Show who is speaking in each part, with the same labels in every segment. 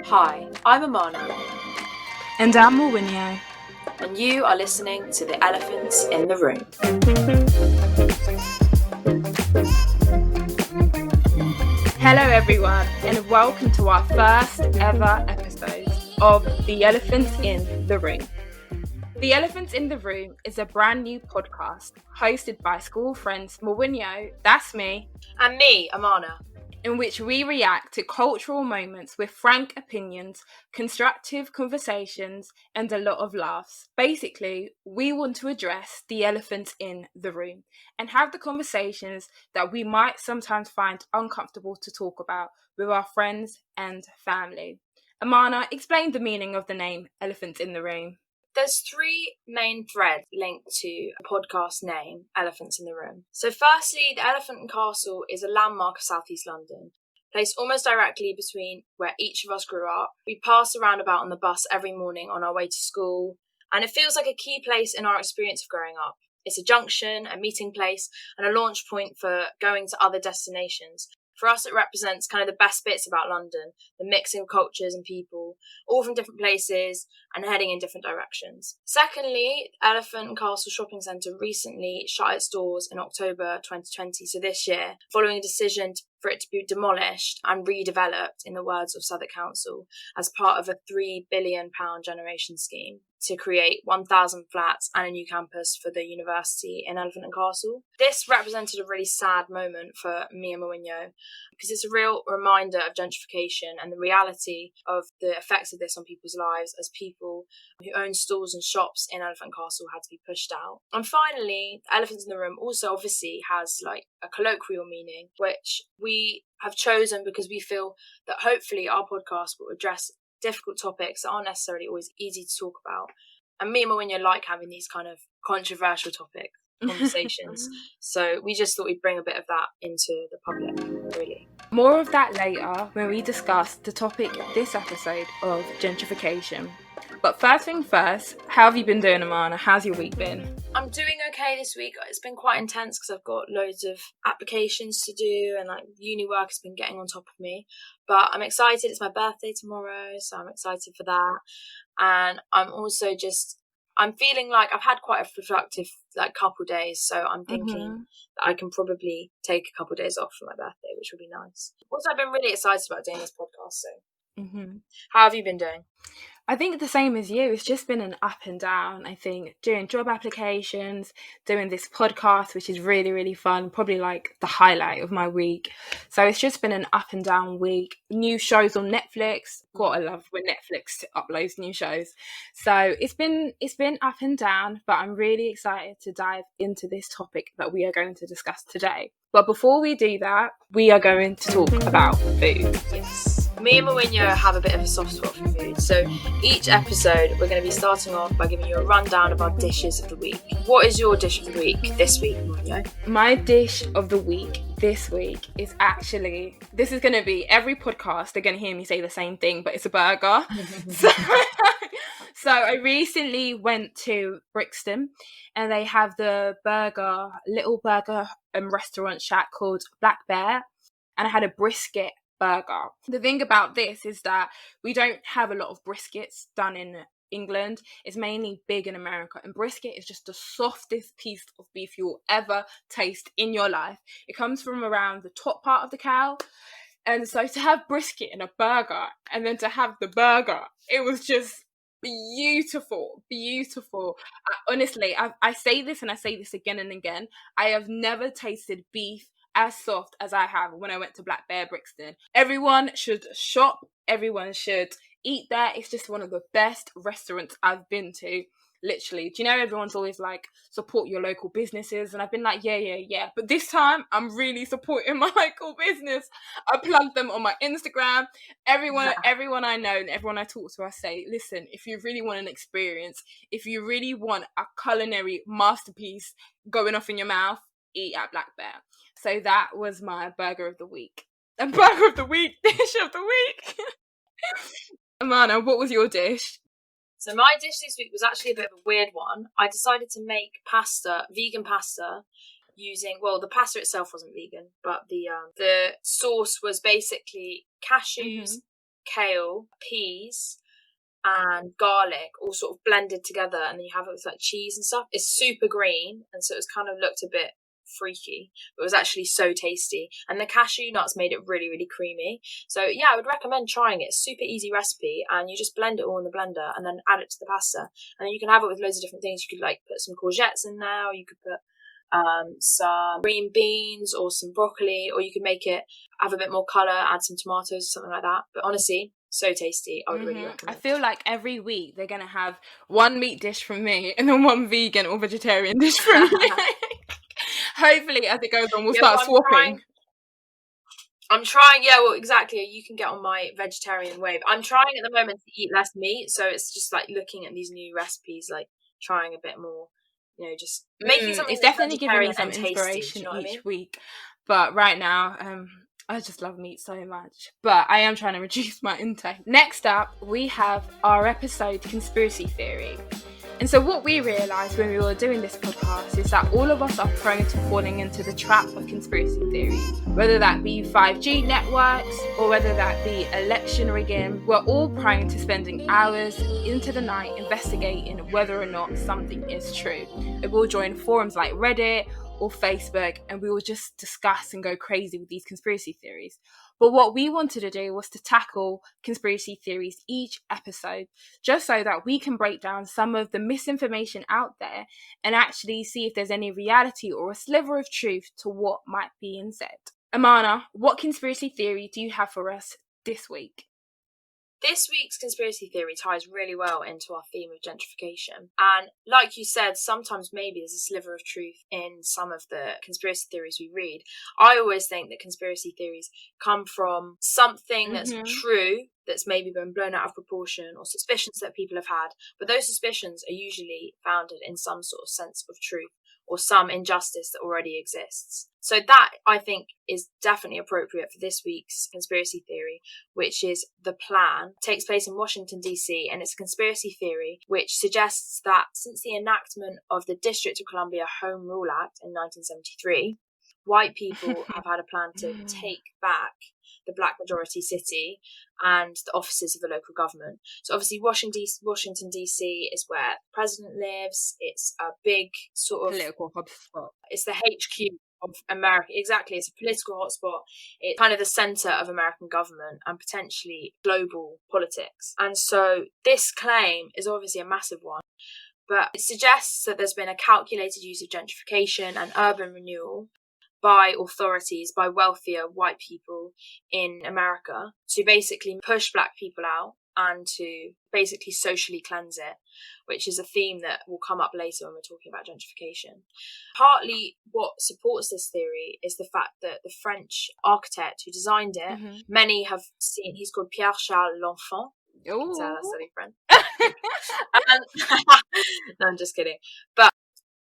Speaker 1: Hi, I'm Amana.
Speaker 2: And I'm Mourinho.
Speaker 1: And you are listening to The Elephants in the Room.
Speaker 2: Hello everyone, and welcome to our first ever episode of The Elephants in the Room. The Elephants in the Room is a brand new podcast hosted by school friends Mourinho, that's me,
Speaker 1: and me, Amana,
Speaker 2: in which we react to cultural moments with frank opinions, constructive conversations, and a lot of laughs. Basically, we want to address the elephants in the room and have the conversations that we might sometimes find uncomfortable to talk about with our friends and family. Amana, explain the meaning of the name Elephants in the Room.
Speaker 1: There's three main threads linked to a podcast name, Elephants in the Room. So firstly, the Elephant and Castle is a landmark of South East London, placed almost directly between where each of us grew up. We pass the roundabout on the bus every morning on our way to school, and it feels like a key place in our experience of growing up. It's a junction, a meeting place, and a launch point for going to other destinations. For us, it represents kind of the best bits about London, the mixing of cultures and people, all from different places and heading in different directions. Secondly, Elephant and Castle Shopping Centre recently shut its doors in October 2020, so this year, following a decision for it to be demolished and redeveloped, in the words of Southwark Council, as part of a £3 billion generation scheme to create 1,000 flats and a new campus for the university in Elephant and Castle. This represented a really sad moment for me and Mourinho, because it's a real reminder of gentrification and the reality of the effects of this on people's lives, as people who own stores and shops in Elephant Castle had to be pushed out. And finally, Elephants in the Room also obviously has like a colloquial meaning, which we have chosen because we feel that hopefully our podcast will address difficult topics that aren't necessarily always easy to talk about. And me and Mourinho like having these kind of controversial topic conversations. So we just thought we'd bring a bit of that into the public, really.
Speaker 2: More of that later when we discuss the topic this episode of gentrification. But first thing first, how have you been doing, Amana? How's your week been?
Speaker 1: I'm doing okay this week. It's been quite intense because I've got loads of applications to do and like uni work has been getting on top of me. But I'm excited. It's my birthday tomorrow, so I'm excited for that. And I'm feeling like I've had quite a productive couple days, so I'm thinking that I can probably take a couple of days off for my birthday, which would be nice. Also, I've been really excited about doing this podcast, so how have you been doing?
Speaker 2: I think the same as you. It's just been an up and down. I think doing job applications, doing this podcast, which is really, really fun, probably like the highlight of my week. So it's just been an up and down week. New shows on Netflix. Gotta love when Netflix uploads new shows. So it's been up and down, but I'm really excited to dive into this topic that we are going to discuss today. But before we do that, we are going to talk about food.
Speaker 1: Yes. Me and Mourinho have a bit of a soft spot for food. So each episode, we're going to be starting off by giving you a rundown of our dishes of the week. What is your dish of the week this week, Mourinho?
Speaker 2: My dish of the week this week is actually, this is going to be every podcast, they're going to hear me say the same thing, but it's a burger. So I recently went to Brixton and they have the little burger restaurant shack called Black Bear, and I had a brisket burger. The thing about this is that we don't have a lot of briskets done in England. It's mainly big in America, and brisket is just the softest piece of beef you'll ever taste in your life. It comes from around the top part of the cow, and so to have brisket in a burger and then to have the burger, it was just beautiful. Honestly, I say this and I say this again and again, I have never tasted beef as soft as I have when I went to Black Bear Brixton. Everyone should shop, everyone should eat there. It's just one of the best restaurants I've been to. Literally, do you know, everyone's always like, support your local businesses, and I've been like, yeah, but this time I'm really supporting my local business. I plugged them on my Instagram. Everyone I know and everyone I talk to, I say, listen, if you really want an experience, if you really want a culinary masterpiece going off in your mouth, eat at Black Bear. So that was my burger of the week. A burger of the week, dish of the week. Amana, what was your dish?
Speaker 1: So my dish this week was actually a bit of a weird one. I decided to make pasta, vegan pasta, using, well, the pasta itself wasn't vegan, but the sauce was basically cashews, kale, peas, and garlic all sort of blended together, and then you have it with like cheese and stuff. It's super green, and so it was kind of looked a bit freaky, but it was actually so tasty, and the cashew nuts made it really, really creamy. So yeah, I would recommend trying it. It's a super easy recipe, and you just blend it all in the blender and then add it to the pasta, and then you can have it with loads of different things. You could like put some courgettes in there, or you could put some green beans or some broccoli, or you could make it have a bit more colour, add some tomatoes or something like that. But honestly, so tasty. I would really recommend.
Speaker 2: I feel like every week they're going to have one meat dish from me and then one vegan or vegetarian dish from me. Hopefully, as it goes on, we'll start swapping.
Speaker 1: I'm trying, yeah, well, exactly. You can get on my vegetarian wave. I'm trying at the moment to eat less meat, so it's just like looking at these new recipes, like trying a bit more, just making something.
Speaker 2: It's definitely giving me some inspiration each week. But right now, I just love meat so much. But I am trying to reduce my intake. Next up, we have our episode Conspiracy Theory. And so what we realised when we were doing this podcast is that all of us are prone to falling into the trap of conspiracy theories. Whether that be 5G networks or whether that be election rigging, we're all prone to spending hours into the night investigating whether or not something is true. We'll join forums like Reddit or Facebook, and we will just discuss and go crazy with these conspiracy theories. But what we wanted to do was to tackle conspiracy theories each episode, just so that we can break down some of the misinformation out there and actually see if there's any reality or a sliver of truth to what might be said. Amana, what conspiracy theory do you have for us this week?
Speaker 1: This week's conspiracy theory ties really well into our theme of gentrification. And like you said, sometimes maybe there's a sliver of truth in some of the conspiracy theories we read. I always think that conspiracy theories come from something that's true, that's maybe been blown out of proportion, or suspicions that people have had. But those suspicions are usually founded in some sort of sense of truth or some injustice that already exists. So that, I think, is definitely appropriate for this week's conspiracy theory, which is The Plan. It takes place in Washington, D.C., and it's a conspiracy theory which suggests that since the enactment of the District of Columbia Home Rule Act in 1973, white people have had a plan to take back the black majority city and the offices of the local government. So obviously Washington DC is where the president lives. It's a big sort of
Speaker 2: political hotspot.
Speaker 1: It's the HQ of America. Exactly, it's a political hotspot. It's kind of the centre of American government and potentially global politics. And so this claim is obviously a massive one, but it suggests that there's been a calculated use of gentrification and urban renewal by authorities, by wealthier white people in America, to basically push black people out and to basically socially cleanse it, which is a theme that will come up later when we're talking about gentrification. Partly what supports this theory is the fact that the French architect who designed it, many have seen, he's called Pierre-Charles L'Enfant.
Speaker 2: Oh,
Speaker 1: that's really French. No, I'm just kidding. But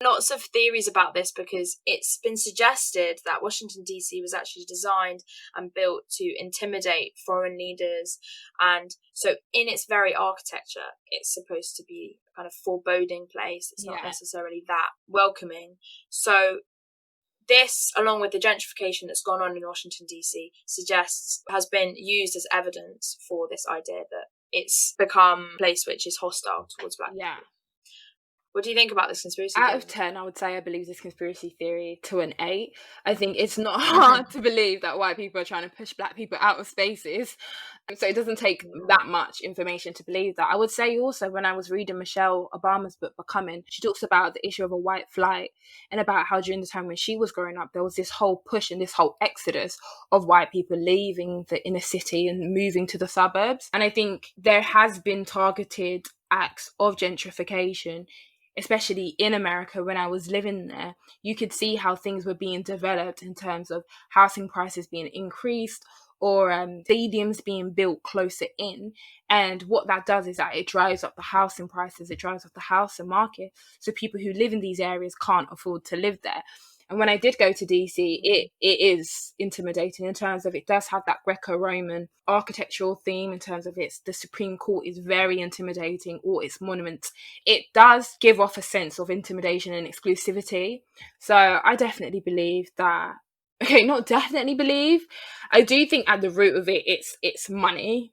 Speaker 1: lots of theories about this, because it's been suggested that Washington DC was actually designed and built to intimidate foreign leaders, and so in its very architecture it's supposed to be a kind of foreboding place. It's not necessarily that welcoming. So this, along with the gentrification that's gone on in Washington DC, has been used as evidence for this idea that it's become a place which is hostile towards black people. What do you think about this conspiracy theory?
Speaker 2: Out of 10, I would say I believe this conspiracy theory to an 8. I think it's not hard to believe that white people are trying to push black people out of spaces. So it doesn't take that much information to believe that. I would say also, when I was reading Michelle Obama's book, Becoming, she talks about the issue of a white flight and about how during the time when she was growing up, there was this whole push and this whole exodus of white people leaving the inner city and moving to the suburbs. And I think there has been targeted acts of gentrification, especially in America. When I was living there, you could see how things were being developed in terms of housing prices being increased or stadiums being built closer in. And what that does is that it drives up the housing prices, it drives up the housing market. So people who live in these areas can't afford to live there. And when I did go to DC, it is intimidating in terms of it does have that Greco-Roman architectural theme in terms of the Supreme Court is very intimidating, all its monuments. It does give off a sense of intimidation and exclusivity. So I definitely believe that. Okay, not definitely believe. I do think at the root of it, it's money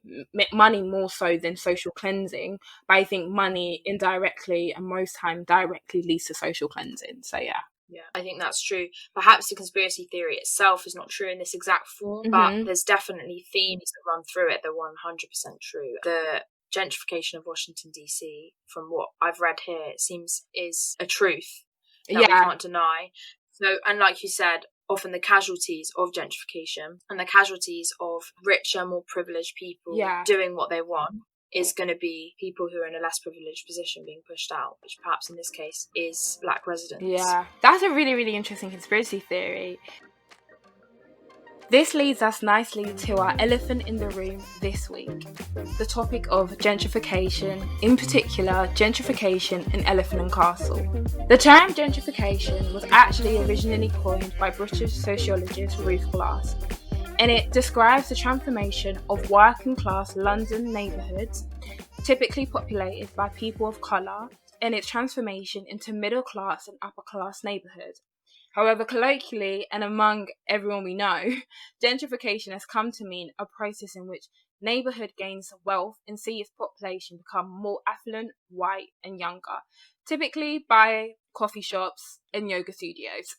Speaker 2: more so than social cleansing. But I think money indirectly and most time directly leads to social cleansing. So yeah.
Speaker 1: Yeah, I think that's true. Perhaps the conspiracy theory itself is not true in this exact form, but there's definitely themes that run through it that are 100% true. The gentrification of Washington, D.C., from what I've read here, it seems is a truth that we can't deny. So, and like you said, often the casualties of gentrification and the casualties of richer, more privileged people doing what they want is going to be people who are in a less privileged position being pushed out, which perhaps in this case is Black residents.
Speaker 2: Yeah, that's a really, really interesting conspiracy theory. This leads us nicely to our elephant in the room this week, the topic of gentrification, in particular gentrification in Elephant and Castle. The term gentrification was actually originally coined by British sociologist Ruth Glass, and it describes the transformation of working class London neighbourhoods, typically populated by people of colour, and its transformation into middle class and upper class neighbourhoods. However, colloquially and among everyone we know, gentrification has come to mean a process in which neighbourhood gains wealth and sees its population become more affluent, white and younger, typically by coffee shops and yoga studios.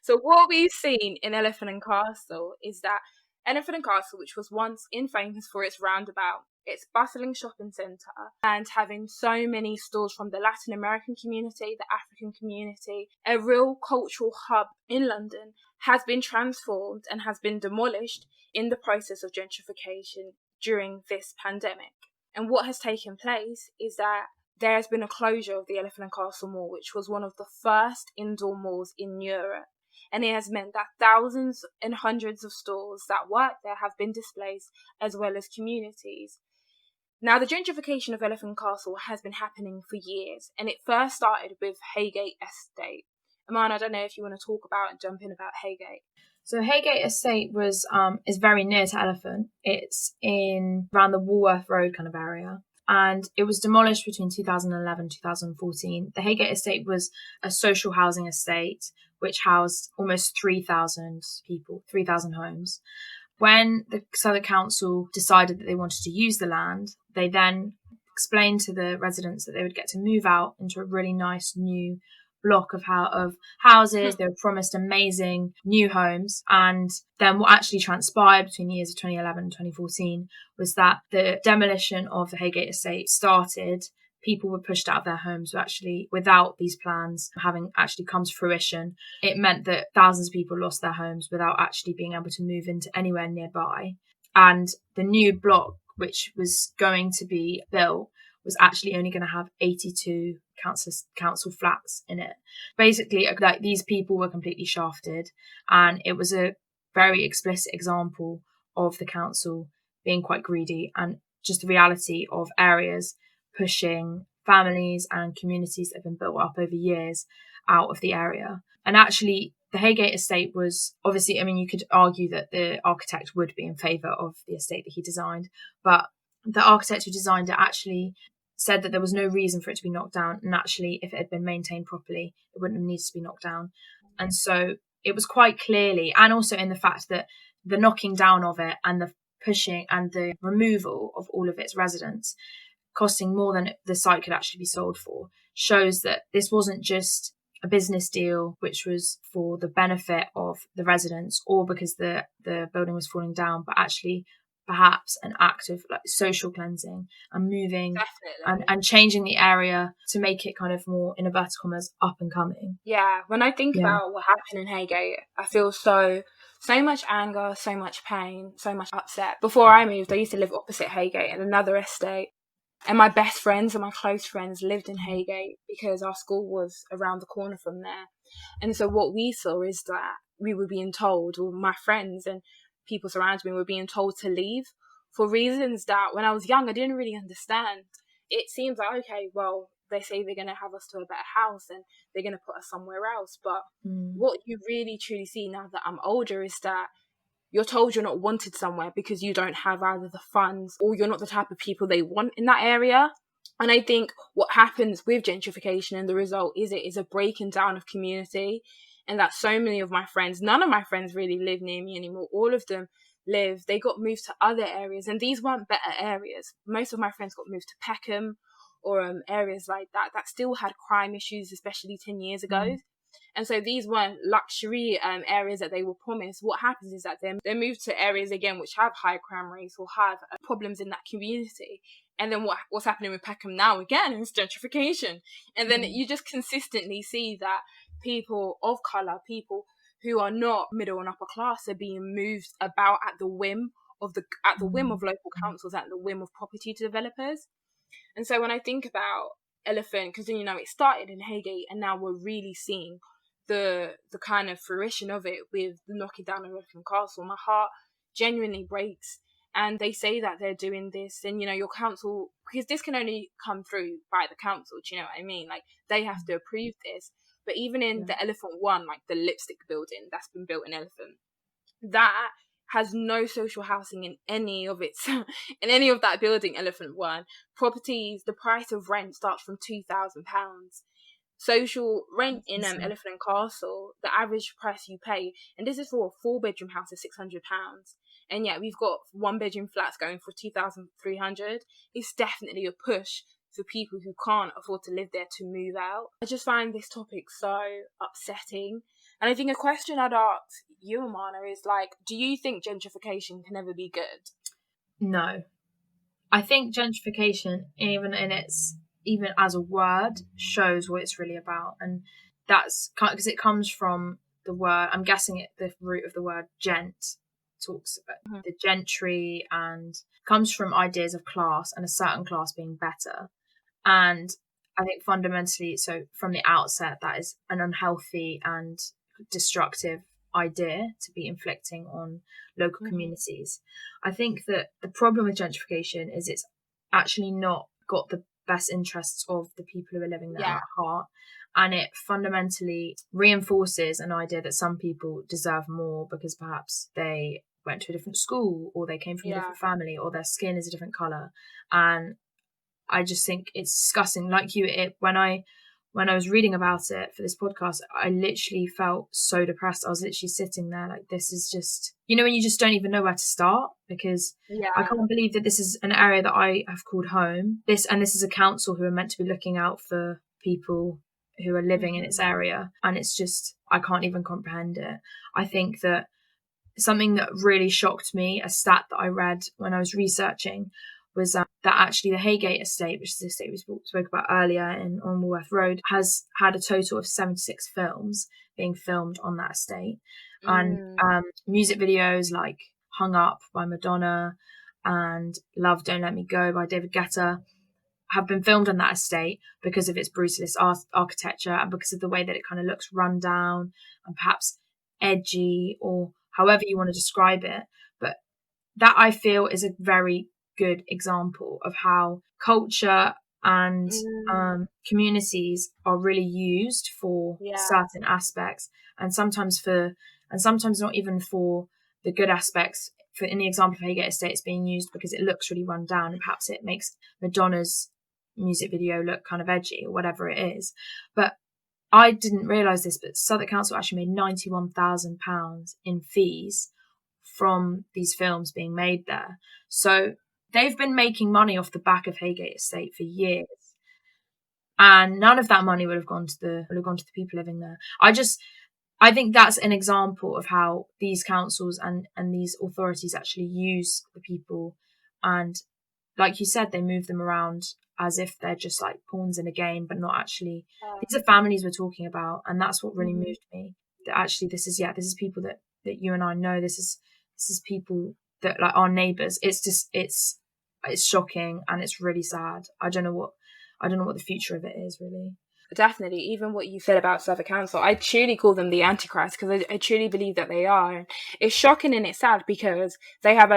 Speaker 2: So what we've seen in Elephant and Castle is that Elephant and Castle, which was once infamous for its roundabout, its bustling shopping centre, and having so many stores from the Latin American community, the African community, a real cultural hub in London, has been transformed and has been demolished in the process of gentrification during this pandemic. And what has taken place is that there has been a closure of the Elephant and Castle Mall, which was one of the first indoor malls in Europe. And it has meant that thousands and hundreds of stores that work there have been displaced, as well as communities. Now, the gentrification of Elephant Castle has been happening for years, and it first started with Haygate Estate. Aman, I don't know if you want to talk about and jump in about Haygate.
Speaker 1: So Haygate Estate is very near to Elephant. It's in around the Walworth Road kind of area. And it was demolished between 2011 and 2014. The Haygate Estate was a social housing estate which housed almost 3,000 people, 3,000 homes. When the Southwark Council decided that they wanted to use the land, they then explained to the residents that they would get to move out into a really nice new block of houses. They were promised amazing new homes. And then what actually transpired between the years of 2011 and 2014 was that the demolition of the Haygate Estate started. People were pushed out of their homes, so actually without these plans having actually come to fruition. It meant that thousands of people lost their homes without actually being able to move into anywhere nearby. And the new block, which was going to be built, was actually only going to have 82 council flats in it. Basically, like, these people were completely shafted, and it was a very explicit example of the council being quite greedy and just the reality of areas pushing families and communities that have been built up over years out of the area. And actually, the Haygate Estate was obviously, I mean, you could argue that the architect would be in favour of the estate that he designed, but the architect who designed it actually said that there was no reason for it to be knocked down. And actually, if it had been maintained properly, it wouldn't have needed to be knocked down. And so it was quite clearly, and also in the fact that the knocking down of it and the pushing and the removal of all of its residents, costing more than the site could actually be sold for, shows that this wasn't just a business deal which was for the benefit of the residents or because the building was falling down, but actually perhaps an act of like social cleansing and moving and changing the area to make it kind of more, in inverted commas, up and coming.
Speaker 2: Yeah, when I think about what happened in Haygate, I feel so much anger, so much pain, so much upset. Before I moved, I used to live opposite Haygate in another estate. And my best friends and my close friends lived in Haygate because our school was around the corner from there. And so what we saw is that we were being told, or my friends and people surrounding me were being told to leave for reasons that when I was young, I didn't really understand. It seems like, okay, well, they say they're going to have us to a better house and they're going to put us somewhere else. But what you really truly see now that I'm older is that you're told you're not wanted somewhere because you don't have either the funds or you're not the type of people they want in that area. And I think what happens with gentrification and the result is it is a breaking down of community, and that so many of my friends, none of my friends really live near me anymore. All of them they got moved to other areas, and these weren't better areas. Most of my friends got moved to Peckham or areas like that still had crime issues, especially 10 years ago. And so these weren't luxury areas that they were promised. What happens is that they move to areas again which have high crime rates or have problems in that community. And then what's happening with Peckham now again is gentrification. And then you just consistently see that people of colour, people who are not middle and upper class, are being moved about at the whim of local councils, at the whim of property developers. And so when I think about Elephant, because it started in Haygate and now we're really seeing the kind of fruition of it with the knocking down of Elephant Castle, my heart genuinely breaks. And they say that they're doing this, and your council, because this can only come through by the council, do you know what I mean? Like, they have to approve this. But even in the Elephant One, like the lipstick building that's been built in Elephant, that has no social housing in any of that building. Elephant One properties, the price of rent starts from £2,000. Social rent in Elephant and Castle, the average price you pay, and this is for a 4-bedroom house, is £600. And yet we've got 1-bedroom flats going for £2,300. It's definitely a push for people who can't afford to live there to move out. I just find this topic so upsetting. And I think a question I'd ask you, Amana, is like, do you think gentrification can ever be good?
Speaker 1: No. I think gentrification, even as a word, shows what it's really about. And that's because it comes from the word, I'm guessing the root of the word gent talks about the gentry, and comes from ideas of class and a certain class being better. And I think fundamentally, so from the outset, that is an unhealthy and destructive idea to be inflicting on local communities. I think that the problem with gentrification is it's actually not got the best interests of the people who are living there at heart, and it fundamentally reinforces an idea that some people deserve more because perhaps they went to a different school, or they came from a different family, or their skin is a different colour. And I just think it's disgusting. Like when I was reading about it for this podcast, I literally felt so depressed. I was literally sitting there like, this is just, when you just don't even know where to start, because I can't believe that this is an area that I have called home. This is a council who are meant to be looking out for people who are living in its area. And it's just, I can't even comprehend it. I think that something that really shocked me, a stat that I read when I was researching, was that actually the Haygate estate, which is the estate we spoke about earlier on Walworth Road, has had a total of 76 films being filmed on that estate. And music videos like Hung Up by Madonna and Love Don't Let Me Go by David Guetta have been filmed on that estate because of its brutalist architecture and because of the way that it kind of looks run down and perhaps edgy, or however you want to describe it. But that, I feel, is a very good example of how culture and communities are really used for certain aspects, and sometimes not even for the good aspects. For in the example of Haygate Estate, it's being used because it looks really run down, and perhaps it makes Madonna's music video look kind of edgy or whatever it is. But I didn't realise this, but Southwark Council actually made £91,000 in fees from these films being made there. So they've been making money off the back of Haygate Estate for years, and none of that money would have gone to the people living there. I think that's an example of how these councils and these authorities actually use the people, and like you said, they move them around as if they're just like pawns in a game, but not actually. These are families we're talking about, and that's what really moved me. That actually this is people that you and I know. This is people that, like, our neighbours. It's shocking, and it's really sad. I don't know what the future of it is, really.
Speaker 2: Definitely, even what you said about Southwark Council, I truly call them the Antichrist, because I truly believe that they are. It's shocking and it's sad because they have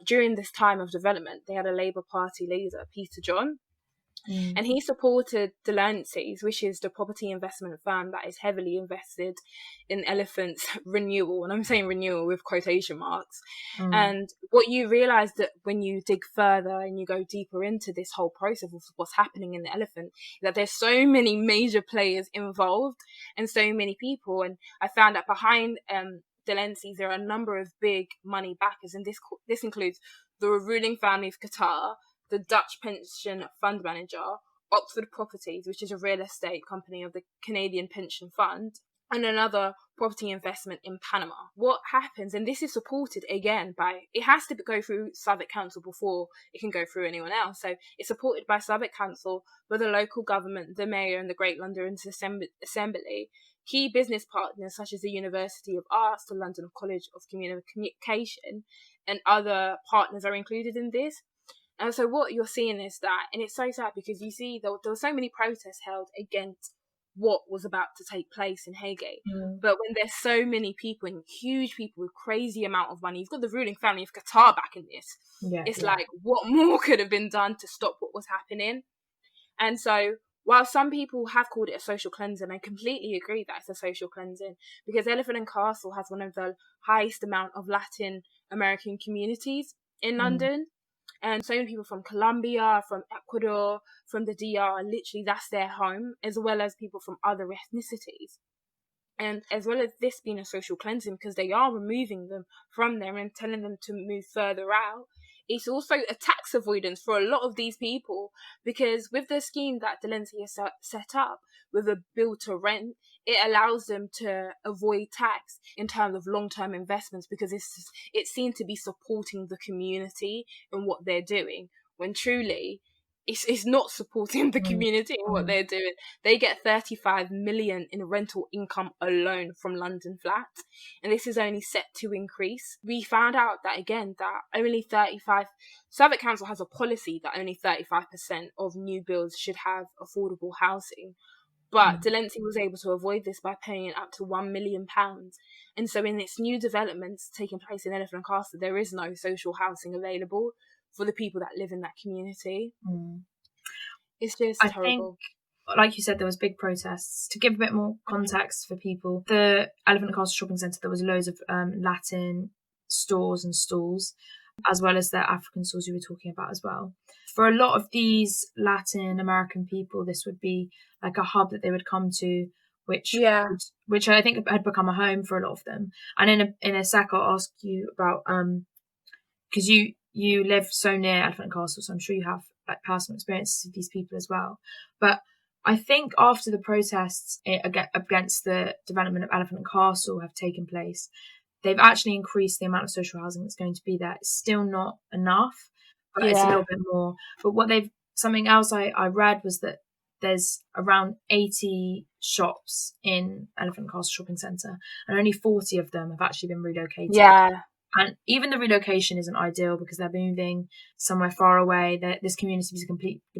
Speaker 2: during this time of development, they had a Labour Party leader, Peter John, And he supported Delancey's, which is the property investment firm that is heavily invested in elephants' renewal. And I'm saying renewal with quotation marks. And what you realise that when you dig further and you go deeper into this whole process of what's happening in the elephant, that there's so many major players involved and so many people. And I found that behind Delancey's, there are a number of big money backers, and this includes the ruling family of Qatar, the Dutch pension fund manager, Oxford Properties, which is a real estate company of the Canadian Pension Fund, and another property investment in Panama. What happens, and this is supported again by, it has to go through Southwark Council before it can go through anyone else. So it's supported by Southwark Council, with the local government, the mayor and the Great London Assembly. Key business partners such as the University of Arts, the London College of Communication, and other partners are included in this. And so what you're seeing is that, and it's so sad because you see there were so many protests held against what was about to take place in Highgate. But when there's so many people and huge people with crazy amount of money, you've got the ruling family of Qatar back in this. It's like, what more could have been done to stop what was happening? And so while some people have called it a social cleansing, I completely agree that it's a social cleansing, because Elephant and Castle has one of the highest amount of Latin American communities in London. And so many people from Colombia, from Ecuador, from the DR, literally that's their home, as well as people from other ethnicities. And as well as this being a social cleansing, because they are removing them from there and telling them to move further out, it's also a tax avoidance for a lot of these people, because with the scheme that Delancey has set up, with a build to rent, it allows them to avoid tax in terms of long-term investments, because it seems to be supporting the community in what they're doing, when truly it's not supporting the community in what they're doing. They get 35 million in rental income alone from London flats, and this is only set to increase. We found out that again, that only Southwark Council has a policy that only 35% of new builds should have affordable housing. But Delancey was able to avoid this by paying up to £1 million. And so in its new developments taking place in Elephant and Castle, there is no social housing available for the people that live in that community. It's just terrible.
Speaker 1: Think, like you said, there was big protests. To give a bit more context for people, the Elephant and Castle shopping centre, there was loads of Latin stores and stalls, as well as the African stores you were talking about as well. For a lot of these Latin American people, this would be like a hub that they would come to, which I think had become a home for a lot of them. And in a sec, I'll ask you about because you live so near Elephant and Castle, so I'm sure you have like personal experiences with these people as well. But I think after the protests against the development of Elephant and Castle have taken place, they've actually increased the amount of social housing that's going to be there. It's still not enough, but it's a little bit more. But something else I read was that there's around 80 shops in Elephant and Castle shopping centre, and only 40 of them have actually been relocated. And even the relocation isn't ideal because they're moving somewhere far away. This community has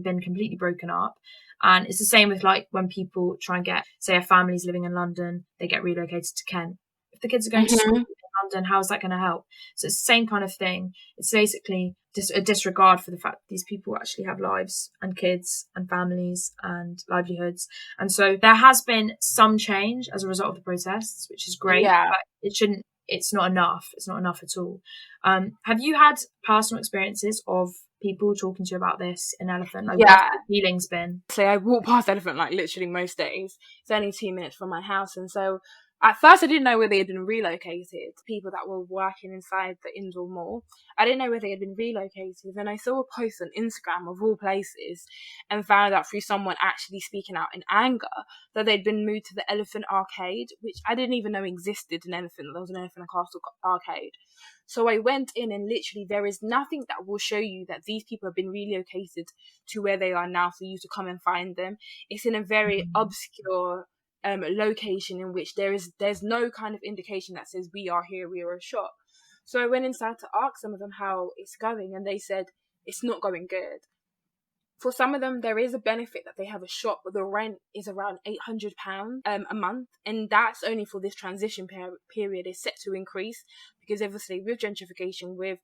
Speaker 1: been completely broken up. And it's the same with like when people try and get, say, a family's living in London, they get relocated to Kent. If the kids are going to school in London, how is that going to help? So it's the same kind of thing. It's basically just a disregard for the fact that these people actually have lives and kids and families and livelihoods. And so there has been some change as a result of the protests, which is great, but it's not enough. It's not enough at all. Have you had personal experiences of people talking to you about this in Elephant? Like, what's the feelings been?
Speaker 2: So I walk past Elephant like literally most days. It's only 2 minutes from my house, and so at first I didn't know where they had been relocated. People that were working inside the indoor mall, I didn't know where they had been relocated. Then I saw a post on Instagram of all places, and found out through someone actually speaking out in anger that they'd been moved to the Elephant Arcade, which I didn't even know existed in Elephant. There was an Elephant and Castle arcade. So I went in, and literally there is nothing that will show you that these people have been relocated to where they are now for you to come and find them. It's in a very obscure location in which there's no kind of indication that says we are here, we are a shop. So I went inside to ask some of them how it's going, and they said it's not going good. For some of them, there is a benefit that they have a shop, but the rent is around £800 a month, and that's only for this transition period. It's set to increase because obviously with gentrification, with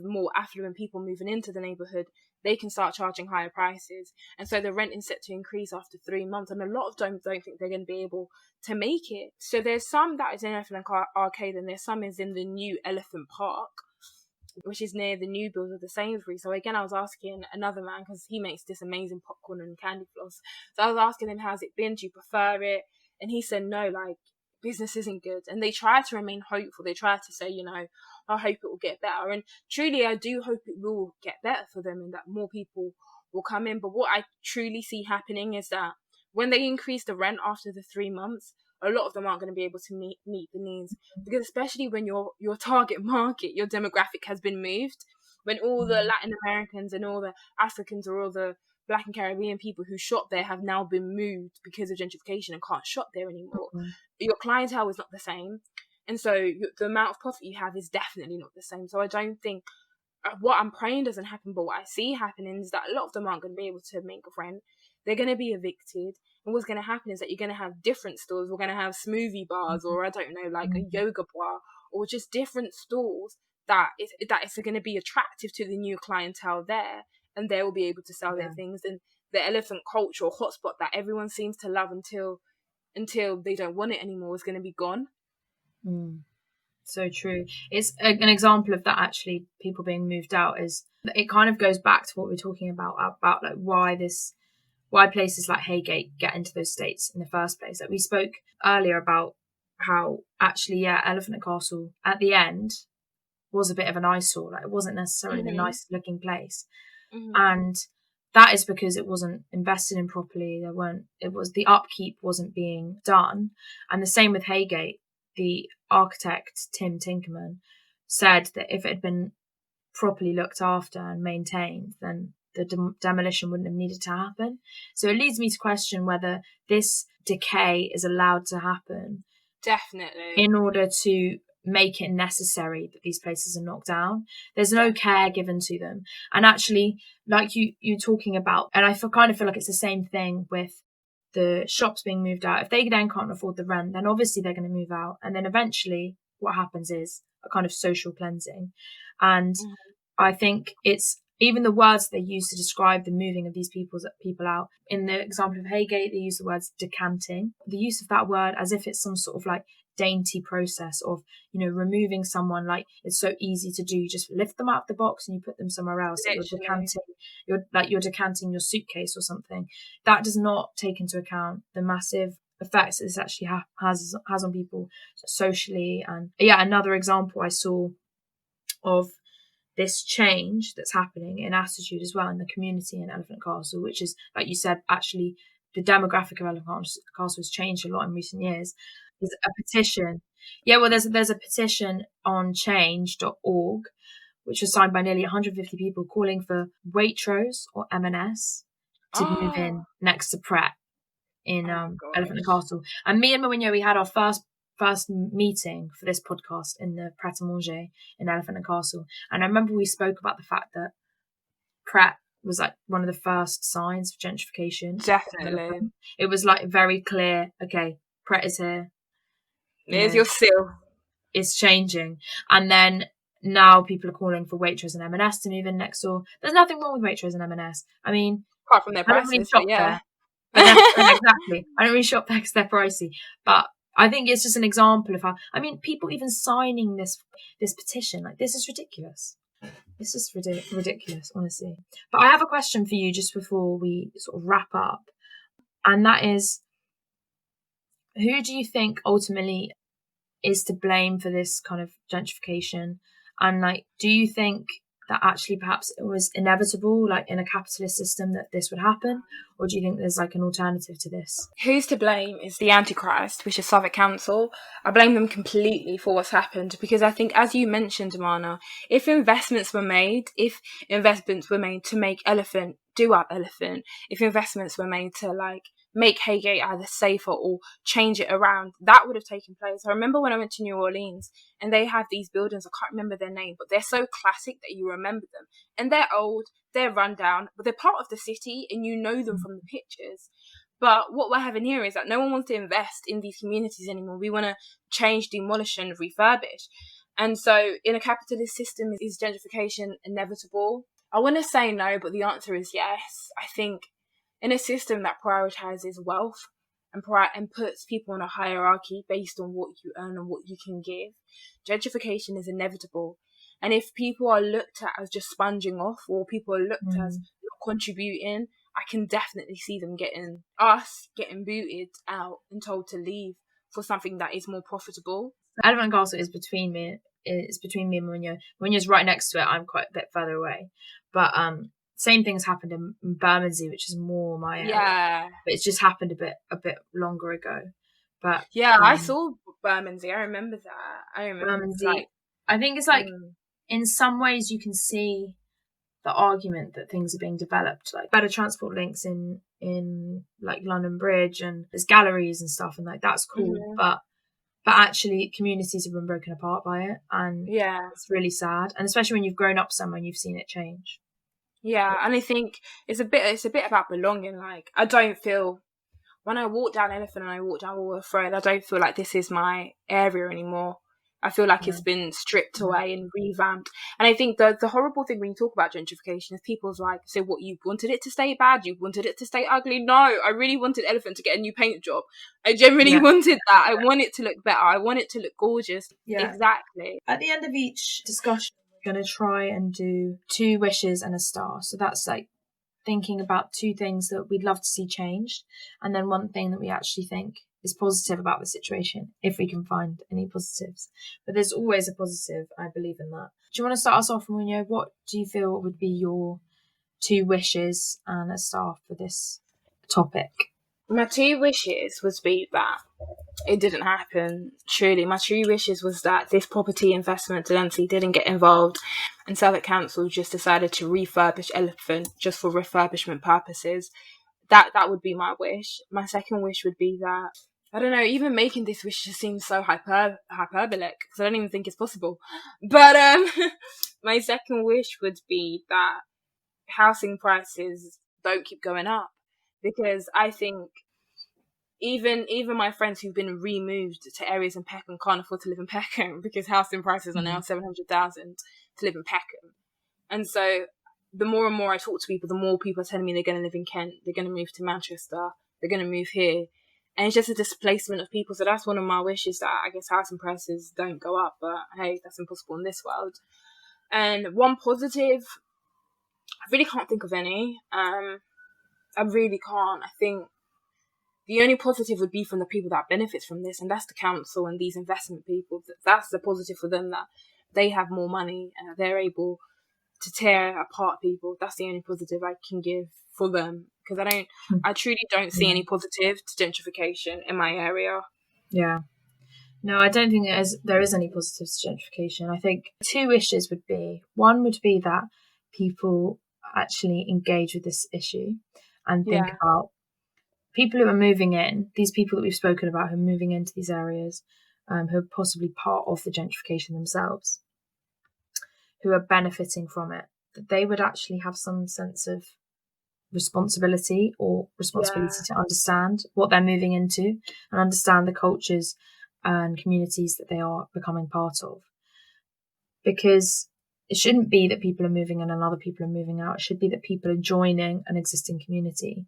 Speaker 2: more affluent people moving into the neighbourhood, they can start charging higher prices, and so the rent is set to increase after 3 months. And a lot of them don't think they're going to be able to make it. So there's some that is in Elephant Arcade, and there's some is in the new Elephant Park, which is near the new build of the Sainsbury's. So again, I was asking another man, because he makes this amazing popcorn and candy floss. So I was asking him, how's it been? Do you prefer it? And he said, no, like, business isn't good. And they try to remain hopeful. They try to say, I hope it will get better. And truly, I do hope it will get better for them and that more people will come in. But what I truly see happening is that when they increase the rent after the 3 months, a lot of them aren't going to be able to meet the needs, because especially when your target market, your demographic has been moved, when all the Latin Americans and all the Africans or all the Black and Caribbean people who shop there have now been moved because of gentrification and can't shop there anymore. Your clientele is not the same, and so the amount of profit you have is definitely not the same. So I don't think, what I'm praying doesn't happen, but what I see happening is that a lot of them aren't going to be able to make rent. They're going to be evicted. And what's going to happen is that you're going to have different stores. We're going to have smoothie bars, or I don't know, like a yoga bar, or just different stores that is going to be attractive to the new clientele there, and they will be able to sell their things. And the elephant culture or hotspot that everyone seems to love until they don't want it anymore is going to be gone.
Speaker 1: So true. It's an example of that, actually, people being moved out. Is it kind of goes back to what we're talking about like why places like Haygate get into those states in the first place. Like we spoke earlier about how actually, Elephant and Castle at the end was a bit of an eyesore. Like it wasn't necessarily the nicest looking place, and that is because it wasn't invested in properly. The upkeep wasn't being done, and the same with Haygate. The architect Tim Tinkerman said that if it had been properly looked after and maintained, then the demolition wouldn't have needed to happen. So it leads me to question whether this decay is allowed to happen.
Speaker 2: Definitely.
Speaker 1: In order to make it necessary that these places are knocked down. There's no care given to them. And actually, like you're talking about, and I kind of feel like it's the same thing with the shops being moved out. If they then can't afford the rent, then obviously they're going to move out. And then eventually what happens is a kind of social cleansing. And I think it's even the words they use to describe the moving of these people out. In the example of Haygate, they use the words decanting. The use of that word as if it's some sort of like dainty process of, removing someone, like it's so easy to do. You just lift them out of the box and you put them somewhere else. You're decanting your suitcase or something. That does not take into account the massive effects this actually has on people socially. And another example I saw of this change that's happening in attitude as well in the community in Elephant Castle, which is, like you said, actually the demographic of Elephant Castle has changed a lot in recent years. There's a petition. There's a petition on change.org, which was signed by nearly 150 people, calling for Waitrose or M&S to move in next to Pret in Elephant Castle. And me and Mourinho, we had our first meeting for this podcast in the Pret a Manger in Elephant and Castle, and I remember we spoke about the fact that Pret was like one of the first signs of gentrification.
Speaker 2: Definitely,
Speaker 1: it was like very clear. Okay, Pret is here.
Speaker 2: There's your seal.
Speaker 1: It's changing, and then now people are calling for Waitrose and M&S to move in next door. There's nothing wrong with Waitrose and M&S. I mean,
Speaker 2: apart from their prices,
Speaker 1: I don't really shop there. Exactly, I don't really shop there because they're pricey, but I think it's just an example of how, people even signing this petition, like, this is ridiculous. It's just ridiculous, honestly. But I have a question for you just before we sort of wrap up. And that is, who do you think ultimately is to blame for this kind of gentrification? And, like, do you think that actually perhaps it was inevitable, like in a capitalist system, that this would happen? Or do you think there's like an alternative to this?
Speaker 2: Who's to blame is the Antichrist, which is Southwark Council. I blame them completely for what's happened, because I think, as you mentioned, Mana, if investments were made to make Elephant do up Elephant, if investments were made to like make Haygate either safer or change it around, that would have taken place. I remember when I went to New Orleans and they have these buildings, I can't remember their name, but they're so classic that you remember them. And they're old, they're run down, but they're part of the city and you know them from the pictures. But what we're having here is that no one wants to invest in these communities anymore. We want to change, demolish and refurbish. And so in a capitalist system, is gentrification inevitable? I want to say no, but the answer is yes. I think in a system that prioritizes wealth and puts people in a hierarchy based on what you earn and what you can give, gentrification is inevitable. And if people are looked at as just sponging off, or people are looked as not contributing, I can definitely see them getting booted out and told to leave for something that is more profitable.
Speaker 1: Elephant Castle is between me. It's between me and Mourinho. Mourinho's right next to it. I'm quite a bit further away. But same things happened in Bermondsey, which is more my area.
Speaker 2: Yeah.
Speaker 1: But it's just happened a bit longer ago. But
Speaker 2: yeah, I saw Bermondsey. I remember that.
Speaker 1: Bermondsey. I think it's like in some ways you can see the argument that things are being developed, like better transport links in like London Bridge, and there's galleries and stuff, and like that's cool. But actually communities have been broken apart by it, and it's really sad. And especially when you've grown up somewhere and you've seen it change.
Speaker 2: Yeah, and I think it's a bit about belonging. Like, I don't feel when I walk down Elephant and I walk down Walworth Road, I don't feel like this is my area anymore. I feel like it's been stripped away and revamped. And I think the horrible thing when you talk about gentrification is people's like, so what, you wanted it to stay bad? You wanted it to stay ugly? No, I really wanted Elephant to get a new paint job. I genuinely wanted that. I want it to look better. I want it to look gorgeous. Yeah. Exactly.
Speaker 1: At the end of each discussion, we're going to try and do 2 wishes and a star. So that's like thinking about 2 things that we'd love to see changed, and then 1 thing that we actually think is positive about the situation, if we can find any positives. But there's always a positive. I believe in that. Do you want to start us off, Mourinho? What do you feel would be your 2 wishes and a star for this topic?
Speaker 2: My 2 wishes would be that it didn't happen. Truly, my 2 wishes was that this property investment agency didn't get involved, and Southwark Council just decided to refurbish Elephant just for refurbishment purposes. That would be my wish. My second wish would be that, I don't know, even making this wish just seems so hyperbolic, because I don't even think it's possible. But my second wish would be that housing prices don't keep going up, because I think even my friends who've been removed to areas in Peckham can't afford to live in Peckham, because housing prices are now 700,000 to live in Peckham. And so the more and more I talk to people, the more people are telling me they're going to live in Kent, they're going to move to Manchester, they're going to move here. And it's just a displacement of people. So that's one of my wishes, that I guess housing prices don't go up. But hey, that's impossible in this world. And 1 positive, I really can't think of any. I really can't. I think the only positive would be from the people that benefits from this, and that's the council and these investment people. That's the positive for them, that they have more money and they're able to tear apart people. That's the only positive I can give for them, because I truly don't see any positive to gentrification in my area. Yeah.
Speaker 1: No, I don't think there is any positives to gentrification. I think 2 wishes would be, 1 would be that people actually engage with this issue and think about people who are moving in, these people that we've spoken about who are moving into these areas, who are possibly part of the gentrification themselves, who are benefiting from it, that they would actually have some sense of responsibility to understand what they're moving into and understand the cultures and communities that they are becoming part of. Because it shouldn't be that people are moving in and other people are moving out. It should be that people are joining an existing community.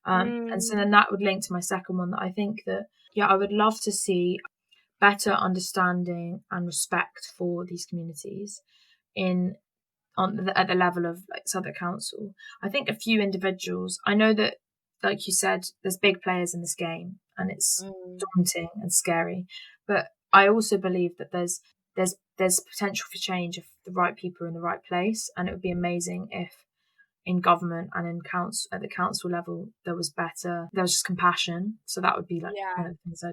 Speaker 1: And so then that would link to my second one, that I think that, I would love to see better understanding and respect for these communities at the level of like Southwark Council. I think a few individuals, I know that, like you said, there's big players in this game and it's daunting and scary, but I also believe that there's potential for change if the right people are in the right place, and it would be amazing if in government and in council, at the council level, there was just compassion. So that would be like one of the things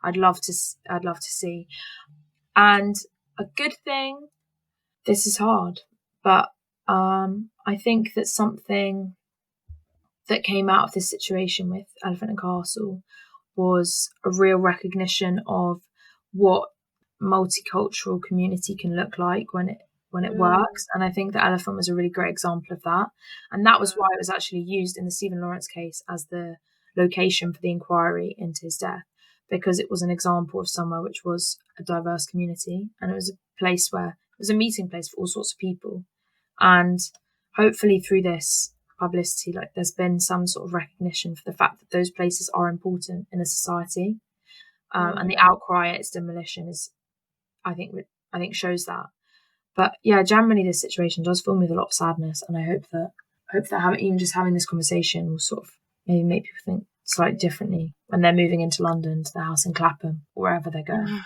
Speaker 1: I'd love to see. And a good thing, this is hard, but I think that something that came out of this situation with Elephant and Castle was a real recognition of what multicultural community can look like when it works. And I think the Elephant was a really great example of that. And that was why it was actually used in the Stephen Lawrence case as the location for the inquiry into his death, because it was an example of somewhere which was a diverse community, and it was a place where it was a meeting place for all sorts of people. And hopefully through this publicity, like, there's been some sort of recognition for the fact that those places are important in a society. And the outcry at its demolition is, I think shows that. But yeah, generally this situation does fill me with a lot of sadness, and I hope that even just having this conversation will sort of maybe make people think slightly differently when they're moving into London, to the house in Clapham, or wherever they're going.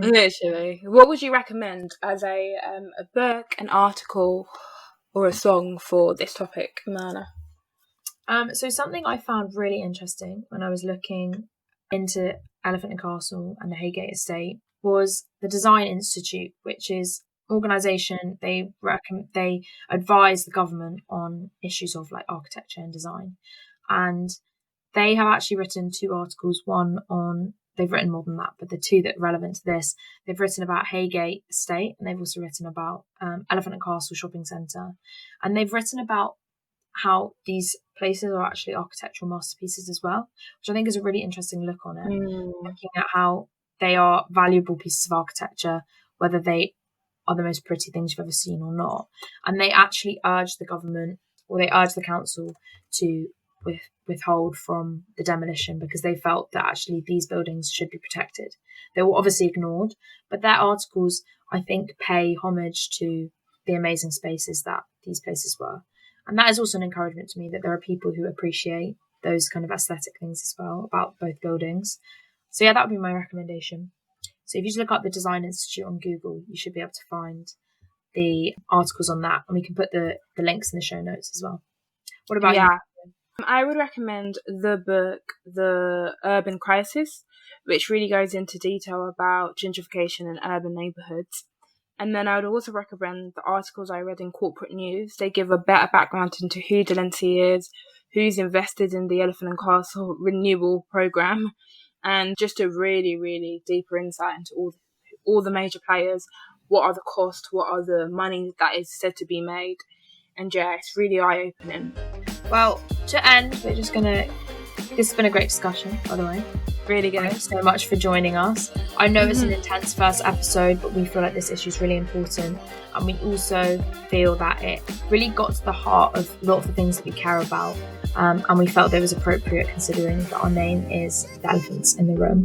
Speaker 2: Literally. What would you recommend as a book, an article, or a song for this topic, Mana?
Speaker 1: So something I found really interesting when I was looking into Elephant and Castle and the Haygate estate was the Design Institute, which is an organisation. They advise the government on issues of like architecture and design, and they have actually written 2 articles. They've written more than that, but the 2 that are relevant to this, they've written about Haygate Estate, and they've also written about Elephant and Castle Shopping Centre, and they've written about how these places are actually architectural masterpieces as well, which I think is a really interesting look on it, looking at how they are valuable pieces of architecture, whether they are the most pretty things you've ever seen or not. And they actually urge the government, or they urge the council, to withhold from the demolition, because they felt that actually these buildings should be protected. They were obviously ignored, but their articles, I think, pay homage to the amazing spaces that these places were. And that is also an encouragement to me that there are people who appreciate those kind of aesthetic things as well about both buildings. So yeah, that would be my recommendation. So if you just look up the Design Institute on Google, you should be able to find the articles on that, and we can put the links in the show notes as well. What about you?
Speaker 2: I would recommend the book, The Urban Crisis, which really goes into detail about gentrification in urban neighbourhoods. And then I would also recommend the articles I read in Corporate News. They give a better background into who Delancey is, who's invested in the Elephant and Castle renewal programme, and just a really, really deeper insight into all the major players. What are the costs? What are the money that is said to be made? And yeah, it's really eye-opening.
Speaker 1: Well, to end, this has been a great discussion, by the way.
Speaker 2: Really good.
Speaker 1: Thank you so much for joining us. I know it's an intense first episode, but we feel like this issue is really important. And we also feel that it really got to the heart of a lot of the things that we care about. And we felt it was appropriate, considering that our name is The Elephants in the Room.